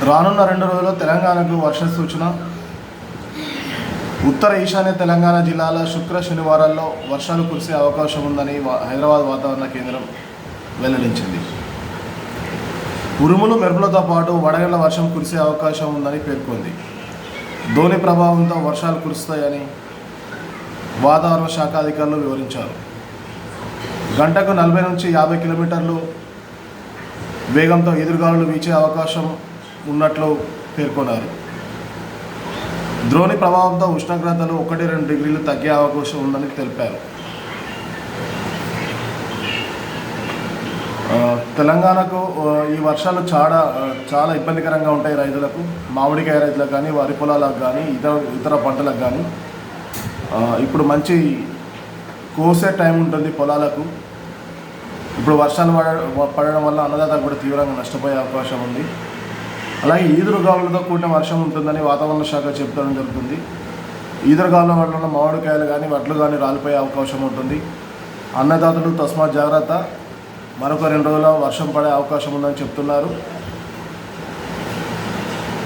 రానున్న 2 రోజుల్లో తెలంగాణకు వర్ష సూచన. ఉత్తర ఈశాన్య తెలంగాణ జిల్లాల శుక్ర శనివారాల్లో వర్షాలు కురిసే అవకాశం ఉందని హైదరాబాద్ వాతావరణ కేంద్రం వెల్లడించింది. ఉరుములు మెరుపులతో పాటు వడగళ్ల వర్షం కురిసే అవకాశం ఉందని పేర్కొంది. ధోని ప్రభావంతో వర్షాలు కురుస్తాయని వాతావరణ శాఖ అధికారులు వివరించారు. గంటకు 40 నుంచి 50 కిలోమీటర్లు వేగంతో ఎదురుగాలులు వీచే అవకాశం ఉన్నట్లు పేర్కొన్నారు. ద్రోణి ప్రభావంతో ఉష్ణోగ్రతలు 1-2 డిగ్రీలు తగ్గే అవకాశం ఉందని తెలిపారు. తెలంగాణకు ఈ వర్షాలు చాలా ఇబ్బందికరంగా ఉంటాయి రైతులకు, మామిడికాయ రైతులకు కానీ, వరి పొలాలకు కానీ, ఇతర పంటలకు కానీ. ఇప్పుడు మంచి కోసే టైం ఉంటుంది పొలాలకు. ఇప్పుడు వర్షాలు పడడం వల్ల అన్నదాతకు కూడా తీవ్రంగా నష్టపోయే అవకాశం ఉంది. అలాగే ఈదురుగాలులతో కూడిన వర్షం ఉంటుందని వాతావరణ శాఖ చెప్పడం జరుగుతుంది. ఈదురుగాలుల వల్ల మామిడికాయలు కానీ, వడ్లు కానీ రాలిపోయే అవకాశం ఉంటుంది. అన్నదాతలు తస్మాత్ జాగ్రత్త. మరొక 2 రోజుల వర్షం పడే అవకాశం ఉందని చెప్తున్నారు.